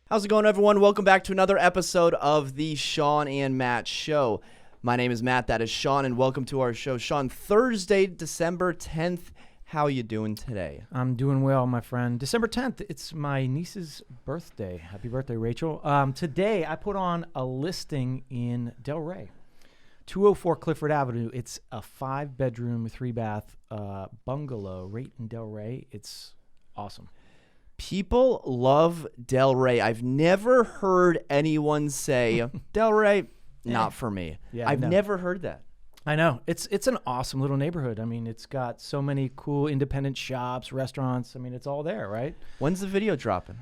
How's it going, everyone? Welcome back to another episode of the Shawn and Matt Show. My name is Matt, that is Shawn, and welcome to our show. Shawn, Thursday, December 10th, how you doing today? I'm doing well, my friend. December 10th, it's my niece's birthday. Happy birthday, Rachel. Today, I put on a listing in Delray, 204 Clifford Avenue. It's a 5-bedroom, 3-bath bungalow right in Delray. It's awesome. People love Delray. I've never heard anyone say, Delray, not for me. Yeah, I've never heard that. I know. It's an awesome little neighborhood. I mean, it's got so many cool independent shops, restaurants. I mean, it's all there, right? When's the video dropping?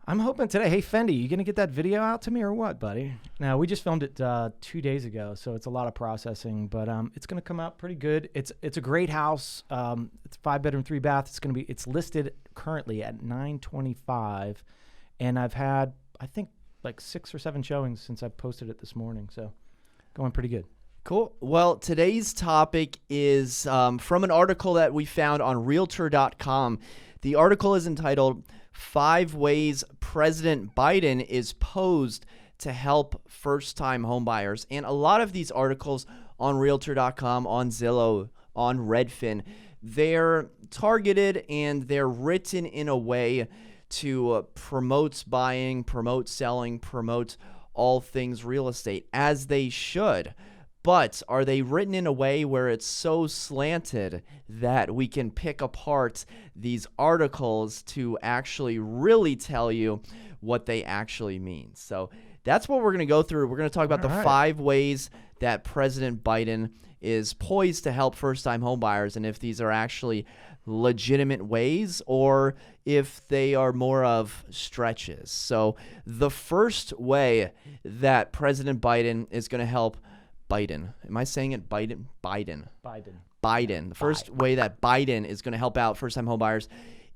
I'm hoping today. Hey, Fendi, you going to get that video out to me or what, buddy? Now, we just filmed it 2 days ago, so it's a lot of processing, but it's going to come out pretty good. It's a great house. It's 5-bedroom, 3-bath. It's listed currently at $925, and I've had, I think, like 6 or 7 showings since I posted it this morning, so going pretty good. Cool. Well, today's topic is from an article that we found on Realtor.com. The article is entitled 5 Ways President Biden is Posed to Help First-Time Homebuyers. And a lot of these articles on Realtor.com, on Zillow, on Redfin, they're targeted and they're written in a way to promote buying, promote selling, promote all things real estate, as they should. But are they written in a way where it's so slanted that we can pick apart these articles to actually really tell you what they actually mean? So that's what we're going to go through. We're going to talk about the 5 ways that President Biden is poised to help first-time homebuyers, and if these are actually legitimate ways or if they are more of stretches. So the first way that President Biden is going to help Biden. Am I saying it Biden? Biden. The first way that Biden is going to help out first-time homebuyers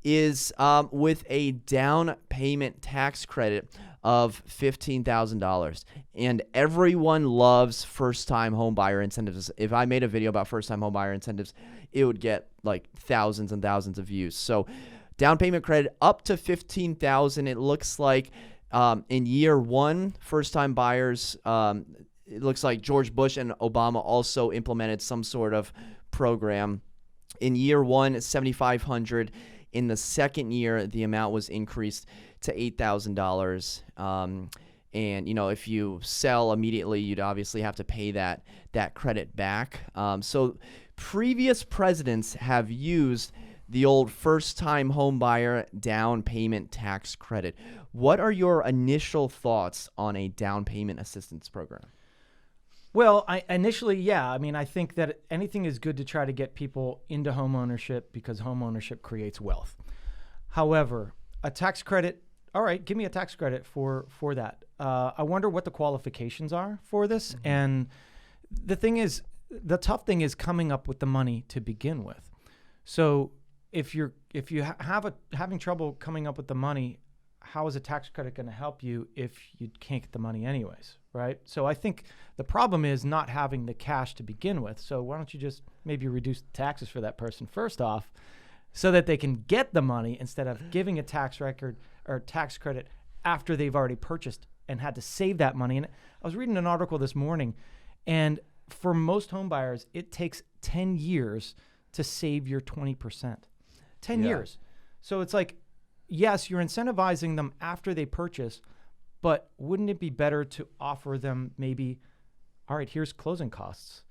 is with a down payment tax credit of $15,000. And everyone loves first-time homebuyer incentives. If I made a video about first-time homebuyer incentives, it would get like thousands and thousands of views. So down payment credit up to $15,000. It looks like in year 1, first-time buyers it looks like George Bush and Obama also implemented some sort of program. In year 1, $7,500. In the second year, the amount was increased to $8,000. And, you know, if you sell immediately, you'd obviously have to pay that credit back. So previous presidents have used the old first-time homebuyer down payment tax credit. What are your initial thoughts on a down payment assistance program? Well, I think that anything is good to try to get people into homeownership because homeownership creates wealth. However, a tax credit, all right, give me a tax credit for that. I wonder what the qualifications are for this. Mm-hmm. And the tough thing is coming up with the money to begin with. So if you having trouble coming up with the money, how is a tax credit going to help you if you can't get the money anyways, right? So I think the problem is not having the cash to begin with. So why don't you just maybe reduce the taxes for that person first off so that they can get the money instead of giving a tax record or tax credit after they've already purchased and had to save that money. And I was reading an article this morning, and for most home buyers, it takes 10 years to save your 20%. 10 years. So it's like, yes, you're incentivizing them after they purchase, but wouldn't it be better to offer them maybe, all right, here's closing costs,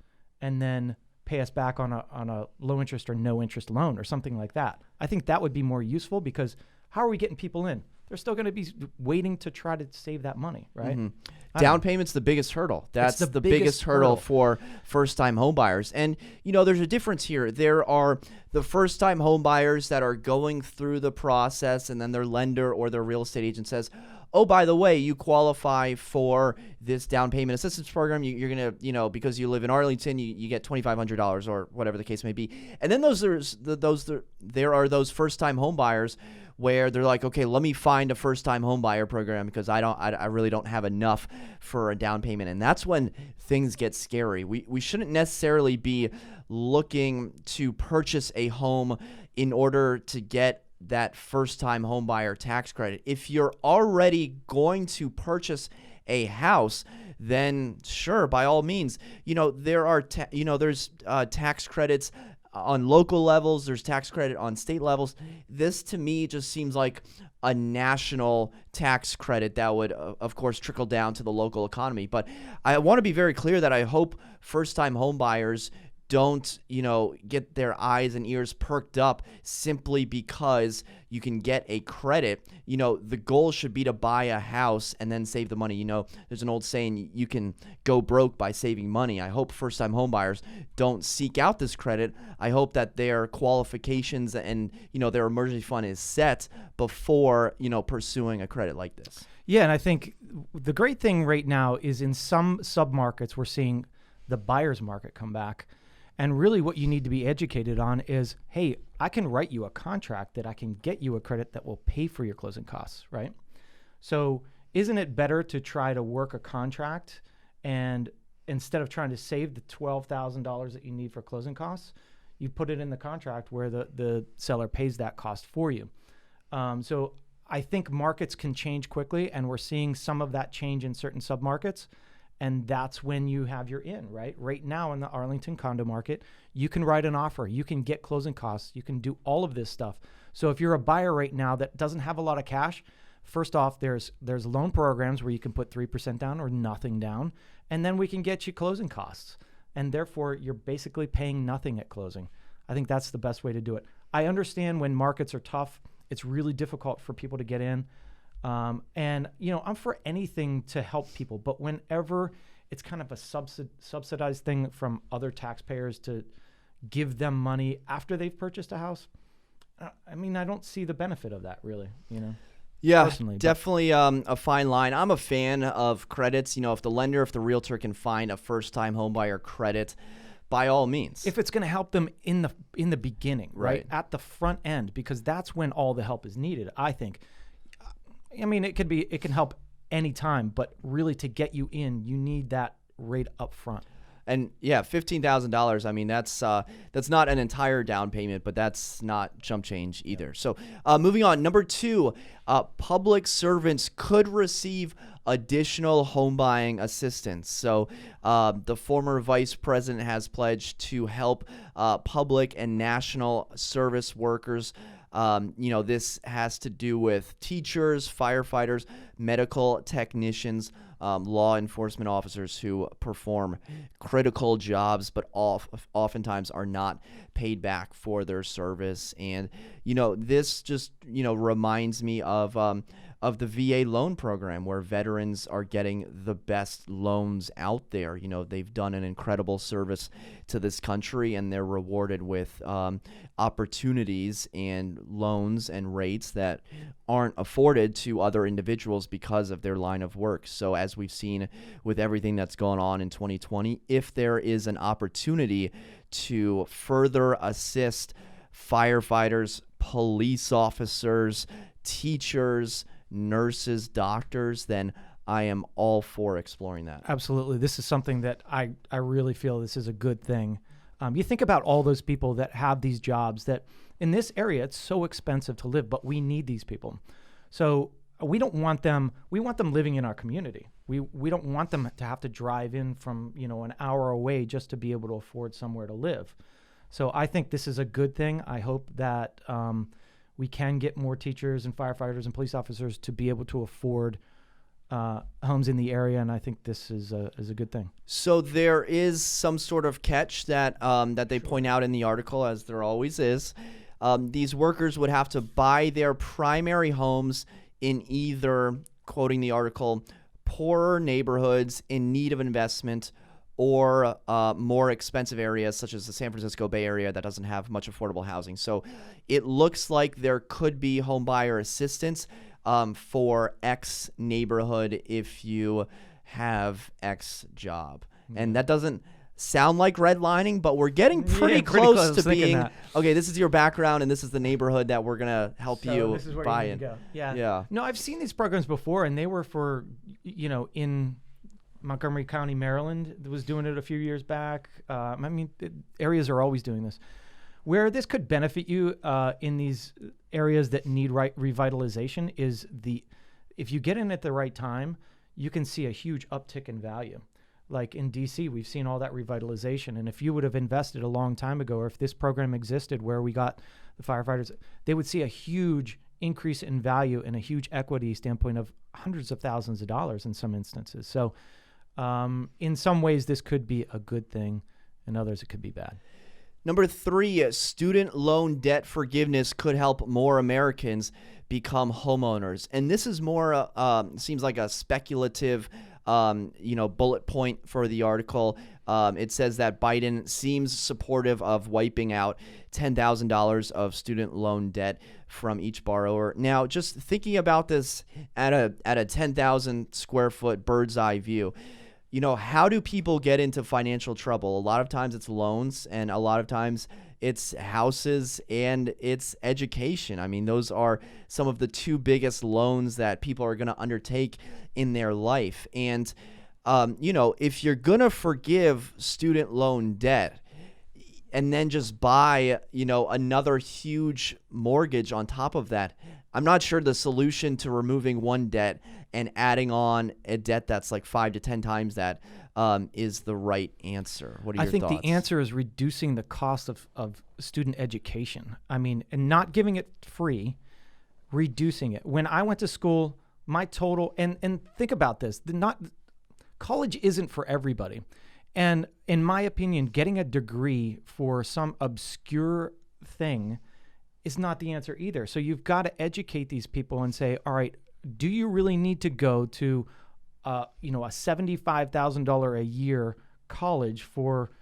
and then pay us back on a low interest or no interest loan or something like that? I think that would be more useful because how are we getting people in? They're still going to be waiting to try to save that money, right? Mm-hmm. Down payment's the biggest hurdle. That's the biggest hurdle for first-time homebuyers. And, you know, there's a difference here. There are the first-time homebuyers that are going through the process, and then their lender or their real estate agent says, oh, by the way, you qualify for this down payment assistance program. You're going to, you know, because you live in Arlington, you get $2,500 or whatever the case may be. And then there are those first-time homebuyers where they're like, okay, let me find a first-time homebuyer program because I really don't have enough for a down payment. And that's when things get scary. We shouldn't necessarily be looking to purchase a home in order to get that first-time homebuyer tax credit. If you're already going to purchase a house, then sure, by all means, there are, there's tax credits on local levels. There's tax credit on state levels. This to me just seems like a national tax credit that would, of course, trickle down to the local economy. But I want to be very clear that I hope first-time home buyers don't, get their eyes and ears perked up simply because you can get a credit. The goal should be to buy a house and then save the money. There's an old saying, you can go broke by saving money. I hope first-time home buyers don't seek out this credit. I hope that their qualifications and, their emergency fund is set before, pursuing a credit like this. Yeah, and I think the great thing right now is in some submarkets, we're seeing the buyer's market come back. And really what you need to be educated on is, hey, I can write you a contract that I can get you a credit that will pay for your closing costs, right? So isn't it better to try to work a contract and instead of trying to save the $12,000 that you need for closing costs, you put it in the contract where the seller pays that cost for you. So I think markets can change quickly, and we're seeing some of that change in certain submarkets. And that's when you have your in, right? Right now in the Arlington condo market, you can write an offer. You can get closing costs. You can do all of this stuff. So if you're a buyer right now that doesn't have a lot of cash, first off, there's loan programs where you can put 3% down or nothing down, and then we can get you closing costs. And therefore, you're basically paying nothing at closing. I think that's the best way to do it. I understand when markets are tough, it's really difficult for people to get in. And, I'm for anything to help people, but whenever it's kind of a subsidized thing from other taxpayers to give them money after they've purchased a house, I don't see the benefit of that really, Yeah, personally, definitely a fine line. I'm a fan of credits. If the realtor can find a first-time homebuyer credit, by all means. If it's going to help them in the beginning, right? At the front end, because that's when all the help is needed, I think. It can help anytime, but really to get you in, you need that rate up front. And yeah, $15,000. That's not an entire down payment, but that's not chump change either. So moving on, number 2, public servants could receive additional home buying assistance. So the former vice president has pledged to help public and national service workers. This has to do with teachers, firefighters, medical technicians, law enforcement officers who perform critical jobs, but oftentimes are not paid back for their service. And, this just, reminds me of the VA loan program, where veterans are getting the best loans out there. They've done an incredible service to this country, and they're rewarded with opportunities and loans and rates that aren't afforded to other individuals because of their line of work. So as we've seen with everything that's gone on in 2020, if there is an opportunity to further assist firefighters, police officers, teachers, nurses, doctors, then I am all for exploring that. Absolutely. This is something that I really feel this is a good thing. You think about all those people that have these jobs that in this area, it's so expensive to live, but we need these people. So we don't want them, we want them living in our community. We don't want them to have to drive in from, an hour away just to be able to afford somewhere to live. So I think this is a good thing. I hope that we can get more teachers and firefighters and police officers to be able to afford homes in the area, and I think this is a good thing. So there is some sort of catch that they point out in the article, as there always is. These workers would have to buy their primary homes in either, quoting the article, poorer neighborhoods in need of investment, or more expensive areas such as the San Francisco Bay Area that doesn't have much affordable housing. So it looks like there could be home buyer assistance for X neighborhood if you have X job. And that doesn't sound like redlining, but we're getting pretty close to being, okay, this is your background and this is the neighborhood that we're going to help you buy in. Yeah. No, I've seen these programs before, and they were for, in Montgomery County, Maryland, was doing it a few years back. Areas are always doing this. Where this could benefit you in these areas that need revitalization is if you get in at the right time, you can see a huge uptick in value. Like in DC, we've seen all that revitalization. And if you would have invested a long time ago, or if this program existed where we got the firefighters, they would see a huge increase in value and a huge equity standpoint of hundreds of thousands of dollars in some instances. So in some ways, this could be a good thing. In others, it could be bad. Number 3, student loan debt forgiveness could help more Americans become homeowners. And this is more, seems like a speculative bullet point for the article. It says that Biden seems supportive of wiping out $10,000 of student loan debt from each borrower. Now, just thinking about this at a 10,000 square foot bird's eye view, how do people get into financial trouble? A lot of times it's loans, and a lot of times it's houses and it's education. I mean, those are some of the 2 biggest loans that people are going to undertake in their life. And, if you're going to forgive student loan debt and then just buy, another huge mortgage on top of that, I'm not sure the solution to removing one debt and adding on a debt that's like 5 to 10 times that is the right answer. What are your thoughts? I think the answer is reducing the cost of student education. I mean, and not giving it free, reducing it. When I went to school, my total, and think about this, college isn't for everybody. And in my opinion, getting a degree for some obscure thing is not the answer either. So you've got to educate these people and say, all right, do you really need to go to a $75,000 a year college for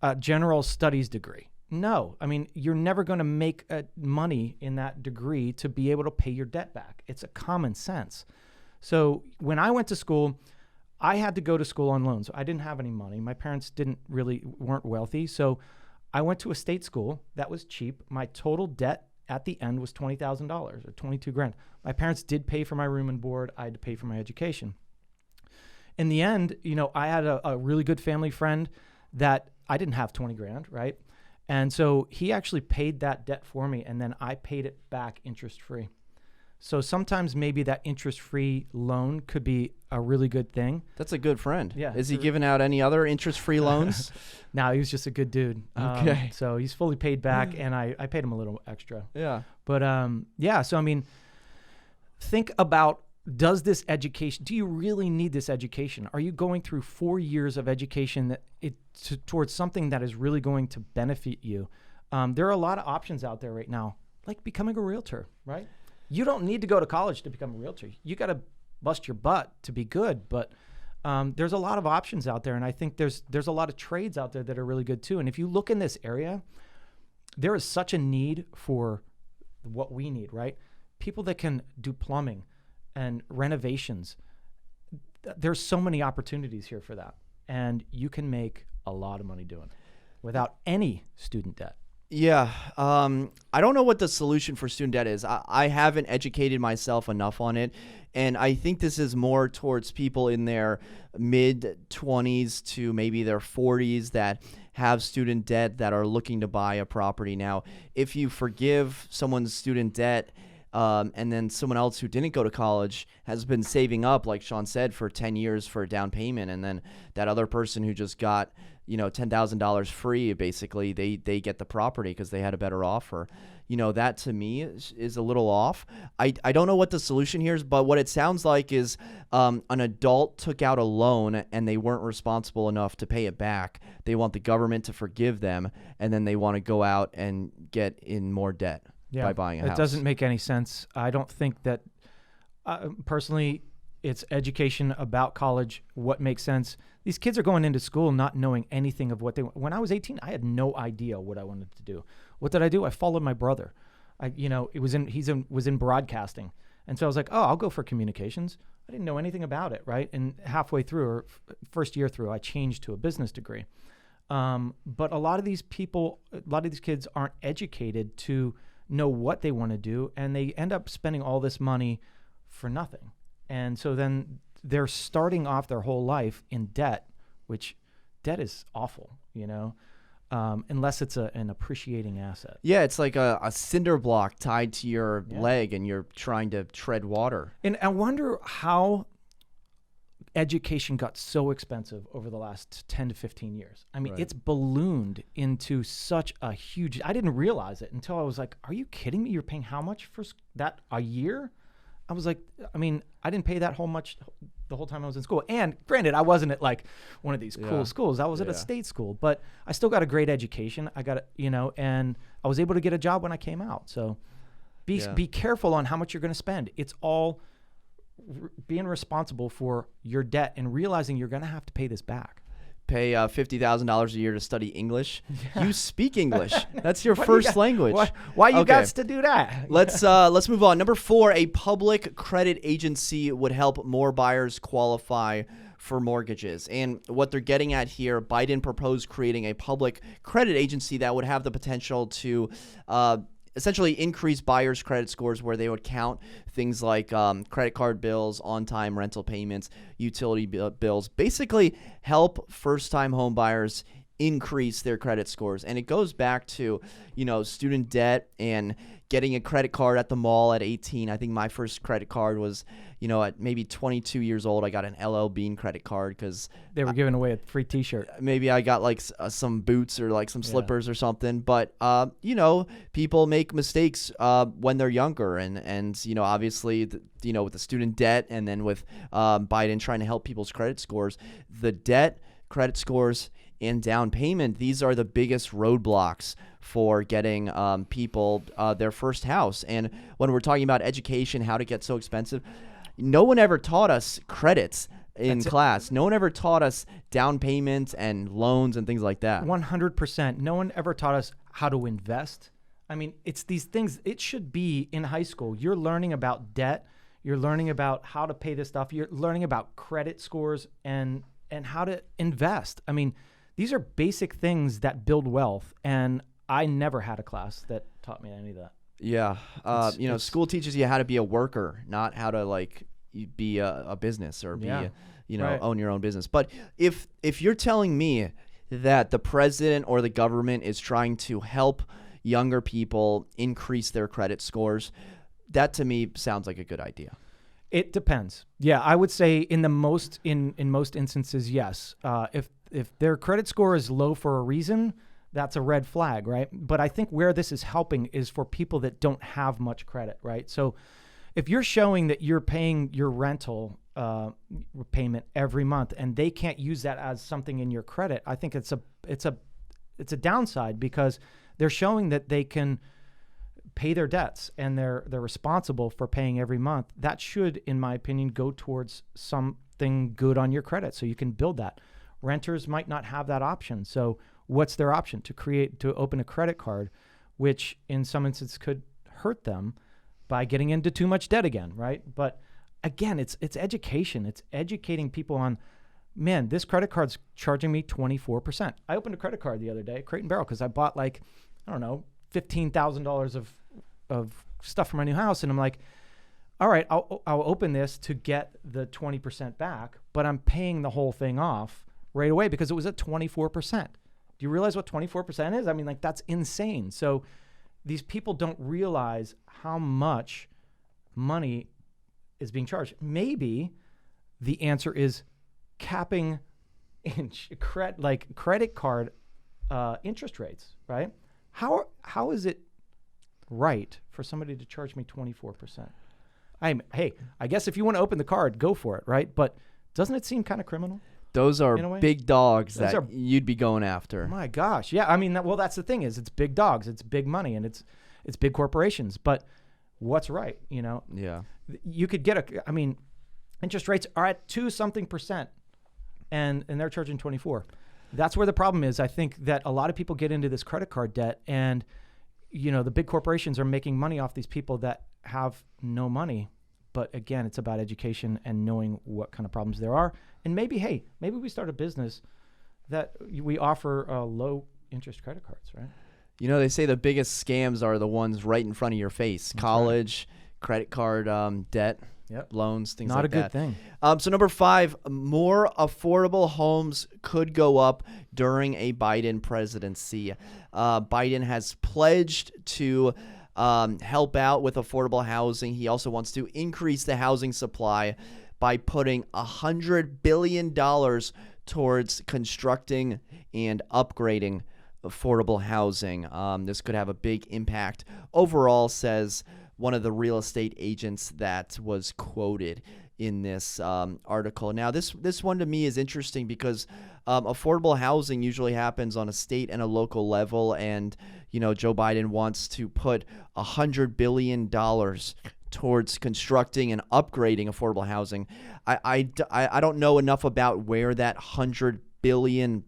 a general studies degree? No. I mean, you're never going to make money in that degree to be able to pay your debt back. It's a common sense. So when I went to school, I had to go to school on loans. I didn't have any money. My parents weren't wealthy. So I went to a state school that was cheap. My total debt at the end was $20,000 or $22,000. My parents did pay for my room and board. I had to pay for my education. In the end, I had a really good family friend that I didn't have $20,000, right? And so he actually paid that debt for me, and then I paid it back interest-free. So sometimes maybe that interest-free loan could be a really good thing. That's a good friend. Yeah. Is he giving out any other interest-free loans? No, he was just a good dude. Okay. So he's fully paid back, and I paid him a little extra. Yeah. But so I mean, think about, do you really need this education? Are you going through 4 years of education towards something that is really going to benefit you? There are a lot of options out there right now, like becoming a realtor, right? You don't need to go to college to become a realtor. You got to bust your butt to be good, but there's a lot of options out there, and I think there's a lot of trades out there that are really good too. And if you look in this area, there is such a need for what we need, right? People that can do plumbing and renovations. There's so many opportunities here for that, and you can make a lot of money doing it without any student debt. Yeah. I don't know what the solution for student debt is. I haven't educated myself enough on it. And I think this is more towards people in their mid-20s to maybe their 40s that have student debt that are looking to buy a property. Now, if you forgive someone's student debt, and then someone else who didn't go to college has been saving up, like Shawn said, for 10 years for a down payment, and then that other person who just got $10,000 free, basically they get the property because they had a better offer. That to me is a little off. I don't know what the solution here is, but what it sounds like is an adult took out a loan and they weren't responsible enough to pay it back. They want the government to forgive them, and then they want to go out and get in more debt. By buying a house. It doesn't make any sense. I don't think that, personally, it's education about college, what makes sense. These kids are going into school not knowing anything of what they want. When I was 18, I had no idea what I wanted to do. What did I do? I followed my brother. He was in broadcasting. And so I was like, I'll go for communications. I didn't know anything about it, right? And halfway through, or first year through, I changed to a business degree. But a lot of these kids aren't educated to know what they want to do, and they end up spending all this money for nothing. And so then they're starting off their whole life in debt, which debt is awful, unless it's an appreciating asset. Yeah, it's like a cinder block tied to your leg, and you're trying to tread water. And I wonder how education got so expensive over the last 10 to 15 years. I mean, it's ballooned into such a huge, I didn't realize it until I was like, are you kidding me? You're paying how much for that a year? I was like, I mean, I didn't pay that whole much the whole time I was in school. And granted, I wasn't at like one of these cool schools. I was at a state school, but I still got a great education. I got, and I was able to get a job when I came out. So be careful on how much you're going to spend. It's all being responsible for your debt and realizing you're going to have to pay this back. Pay $50,000 a year to study English. You speak English. That's your first language. Why you got to do that? Let's move on. Number 4, a public credit agency would help more buyers qualify for mortgages. And what they're getting at here, Biden proposed creating a public credit agency that would have the potential to essentially increase buyers' credit scores, where they would count things like credit card bills, on-time rental payments, utility bills, basically help first-time home buyers increase their credit scores. And it goes back to, student debt and getting a credit card at the mall at 18. I think my first credit card was, at maybe 22 years old, I got an LL Bean credit card because they were giving away a free t-shirt. Maybe I got like some boots or like some slippers or something. But, people make mistakes when they're younger. And obviously, with the student debt and then with Biden trying to help people's credit scores, the debt, credit scores, and down payment, these are the biggest roadblocks for getting people their first house. And when we're talking about education, how to get so expensive, no one ever taught us credits in class. No one ever taught us down payments and loans and things like that. 100%. No one ever taught us how to invest. I mean, it's these things. It should be in high school. You're learning about debt. You're learning about how to pay this stuff. You're learning about credit scores and how to invest. I mean, these are basic things that build wealth, and I never had a class that taught me any of that. Yeah. School teaches you how to be a worker, not how to be a business or be, own your own business. But if you're telling me that the president or the government is trying to help younger people increase their credit scores, that to me sounds like a good idea. It depends. Yeah, I would say in most instances, yes. If their credit score is low for a reason, that's a red flag, right? But I think where this is helping is for people that don't have much credit, right? So if you're showing that you're paying your rental payment every month and they can't use that as something in your credit, I think it's a downside, because they're showing that they can pay their debts and they're responsible for paying every month. That should, in my opinion, go towards something good on your credit so you can build that. Renters might not have that option. So what's their option? To open a credit card, which in some instances could hurt them by getting into too much debt again, right? But again, it's education. It's educating people on, man, this credit card's charging me 24%. I opened a credit card the other day, Crate and Barrel, because I bought $15,000 of stuff for my new house. And I'm like, all right, I'll open this to get the 20% back, but I'm paying the whole thing off right away because it was at 24%. Do you realize what 24% is? I mean, that's insane. So these people don't realize how much money is being charged. Maybe the answer is capping credit card interest rates, right? How is it right for somebody to charge me 24%? Hey, I guess if you want to open the card, go for it, right? But doesn't it seem kind of criminal? Those are big dogs you'd be going after. My gosh. Yeah. I mean, that's the thing is it's big dogs, it's big money, and it's big corporations. But what's right? Yeah. You could get interest rates are at 2% and they're charging 24. That's where the problem is. I think that a lot of people get into this credit card debt, and the big corporations are making money off these people that have no money. But again, it's about education and knowing what kind of problems there are. And maybe we start a business that we offer low interest credit cards, right? They say the biggest scams are the ones right in front of your face. College, credit card debt. Yep. Loans, things Not like a good that. thing. So number 5, more affordable homes could go up during a Biden presidency. Biden has pledged to help out with affordable housing. He also wants to increase the housing supply by putting $100 billion towards constructing and upgrading affordable housing. This could have a big impact overall, says one of the real estate agents that was quoted in this article. Now, this one to me is interesting because affordable housing usually happens on a state and a local level, and Joe Biden wants to put $100 billion towards constructing and upgrading affordable housing. I don't know enough about where that $100 billion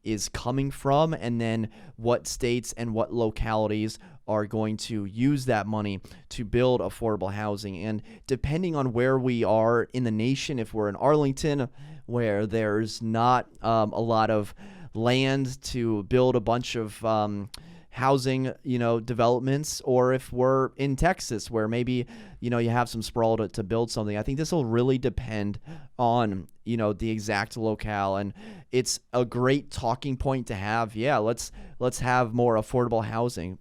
is coming from, and then what states and what localities are going to use that money to build affordable housing. And depending on where we are in the nation, if we're in Arlington, where there's not a lot of land to build a bunch of housing, developments, or if we're in Texas where maybe, you have some sprawl to build something. I think this will really depend on, the exact locale, and it's a great talking point to have. Yeah, let's have more affordable housing.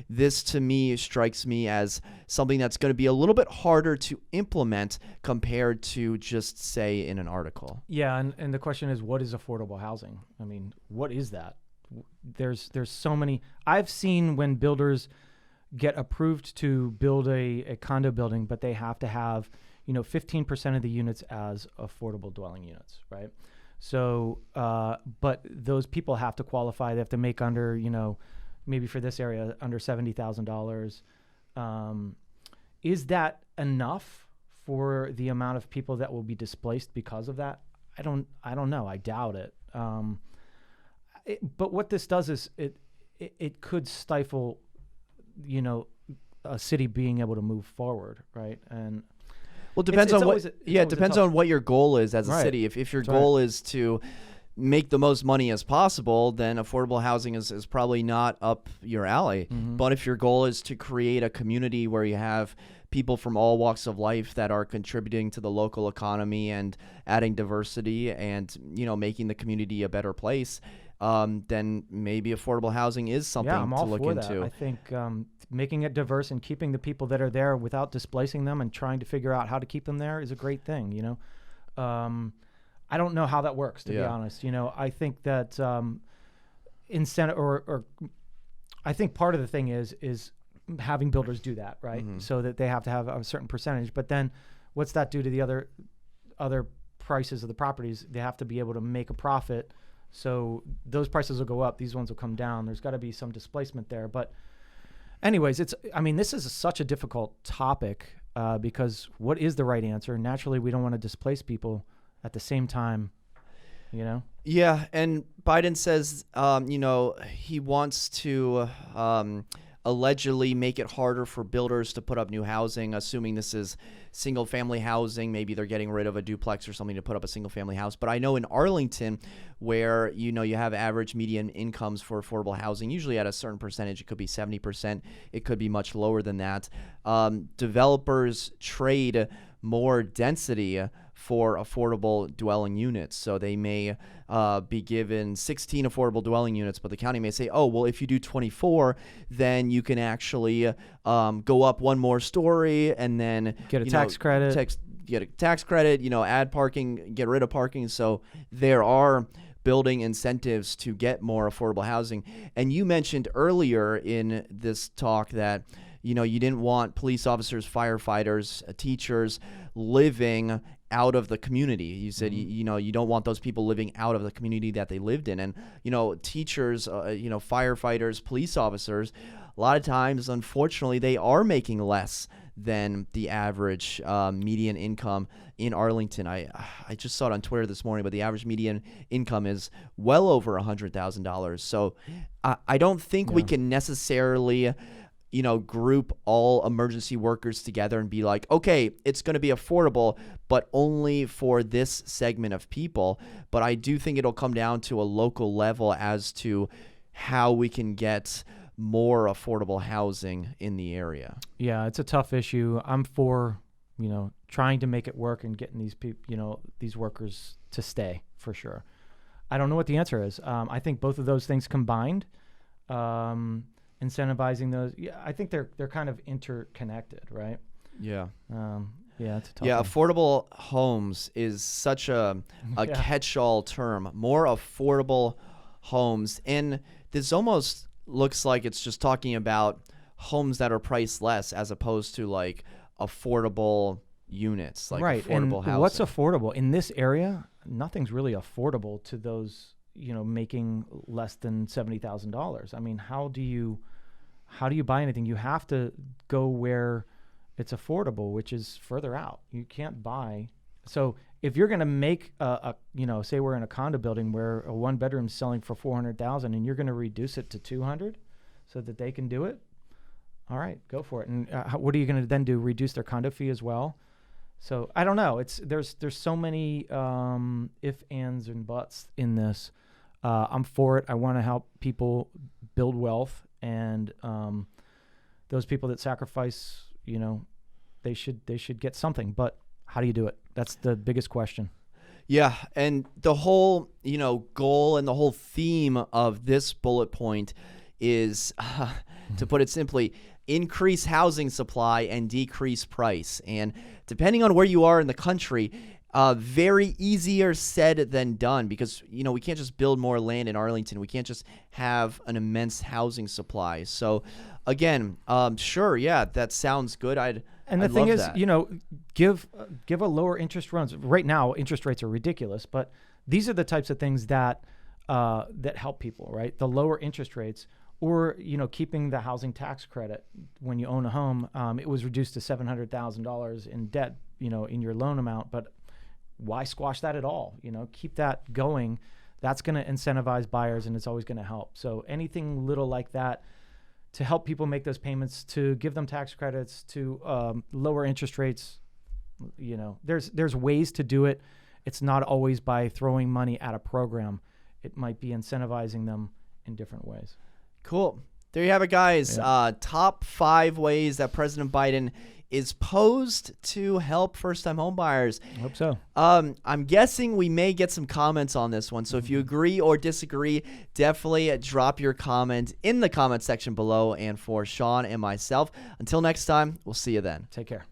This to me strikes me as something that's going to be a little bit harder to implement compared to just say in an article. Yeah, and the question is, what is affordable housing? I mean, what is that? There's so many. I've seen when builders get approved to build a condo building, but they have to have 15% of the units as affordable dwelling units, right? So, but those people have to qualify. They have to make under, maybe for this area under $70,000. Is that enough for the amount of people that will be displaced because of that? I don't know. I doubt it. But what this does is it could stifle, a city being able to move forward, right? And well, it depends on what. It depends on what your goal is as a city. If your goal is to make the most money as possible, then affordable housing is probably not up your alley. Mm-hmm. But if your goal is to create a community where you have people from all walks of life that are contributing to the local economy and adding diversity and making the community a better place, then maybe affordable housing is something to look into. I think making it diverse and keeping the people that are there without displacing them and trying to figure out how to keep them there is a great thing. I don't know how that works, to be honest. I think that incentive or I think part of the thing is having builders do that, right? Mm-hmm. So that they have to have a certain percentage. But then what's that do to the other prices of the properties? They have to be able to make a profit. So those prices will go up. These ones will come down. There's got to be some displacement there. But anyways, this is such a difficult topic because what is the right answer? Naturally, we don't want to displace people. At the same time, Yeah, and Biden says, he wants to allegedly make it harder for builders to put up new housing, assuming this is single-family housing. Maybe they're getting rid of a duplex or something to put up a single-family house. But I know in Arlington, where, you have average median incomes for affordable housing, usually at a certain percentage. It could be 70%. It could be much lower than that. Developers trade more density for affordable dwelling units. So they may be given 16 affordable dwelling units, but the county may say, oh, well, if you do 24, then you can actually go up one more story and then get a tax credit. Get a tax credit, add parking, get rid of parking. So there are building incentives to get more affordable housing. And you mentioned earlier in this talk that you didn't want police officers, firefighters, teachers living out of the community. You said, mm-hmm. You don't want those people living out of the community that they lived in. And, teachers, firefighters, police officers, a lot of times, unfortunately, they are making less than the average median income in Arlington. I just saw it on Twitter this morning, but the average median income is well over $100,000. So I don't think we can necessarily group all emergency workers together and be like, okay, it's going to be affordable, but only for this segment of people. But I do think it'll come down to a local level as to how we can get more affordable housing in the area. Yeah, it's a tough issue. I'm for, trying to make it work and getting these people, these workers to stay for sure. I don't know what the answer is. I think both of those things combined, incentivizing those. Yeah, I think they're kind of interconnected, right? Yeah. Yeah, it's a tough Yeah, one. affordable homes is such a catch-all term. More affordable homes. And this almost looks like it's just talking about homes that are priced less as opposed to like affordable units, like right. affordable And housing. what's affordable? In this area, nothing's really affordable to those, making less than $70,000. I mean, how do you buy anything? You have to go where it's affordable, which is further out. You can't buy. So if you're going to make say we're in a condo building where a one bedroom is selling for $400,000 and you're going to reduce it to $200,000 so that they can do it. All right, go for it. And what are you going to then do? Reduce their condo fee as well? So I don't know. There's so many if, ands, and buts in this. I'm for it. I want to help people build wealth, and those people that sacrifice, they should get something. But how do you do it? That's the biggest question. Yeah, and the whole, goal and the whole theme of this bullet point is, to put it simply, increase housing supply and decrease price. And depending on where you are in the country, very easier said than done, because, we can't just build more land in Arlington. We can't just have an immense housing supply. So again, sure, yeah, that sounds good. And the thing is, give a lower interest runs. Right now, interest rates are ridiculous, but these are the types of things that help people, right? The lower interest rates, or keeping the housing tax credit when you own a home. It was reduced to $700,000 in debt, in your loan amount. But why squash that at all? Keep that going. That's going to incentivize buyers, and it's always going to help. So anything little like that to help people make those payments, to give them tax credits, to lower interest rates. There's ways to do it. It's not always by throwing money at a program. It might be incentivizing them in different ways. Cool. There you have it, guys. Yeah. Top 5 ways that President Biden is posed to help first-time homebuyers. I hope so. I'm guessing we may get some comments on this one. So if you agree or disagree, definitely drop your comment in the comment section below. And for Shawn and myself, until next time, we'll see you then. Take care.